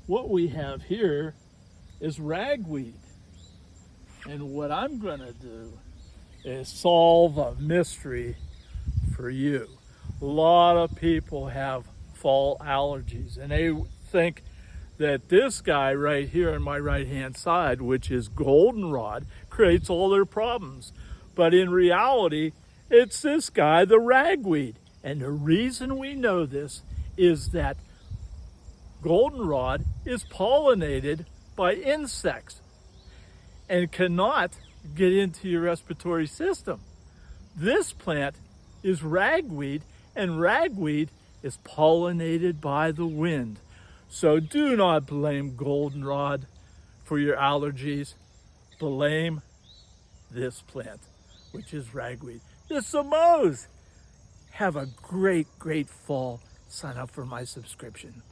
what we have here is ragweed. And what I'm gonna do is solve a mystery for you. A lot of people have fall allergies, and they think that this guy right here on my right hand side, which is goldenrod, creates all their problems. But in reality, it's this guy, the ragweed. And the reason we know this is that goldenrod is pollinated by insects and cannot get into your respiratory system. This plant is ragweed, and ragweed is pollinated by the wind. So do not blame goldenrod for your allergies. Blame this plant, which is ragweed. This is Mo's. Have a great fall. Sign up for my subscription.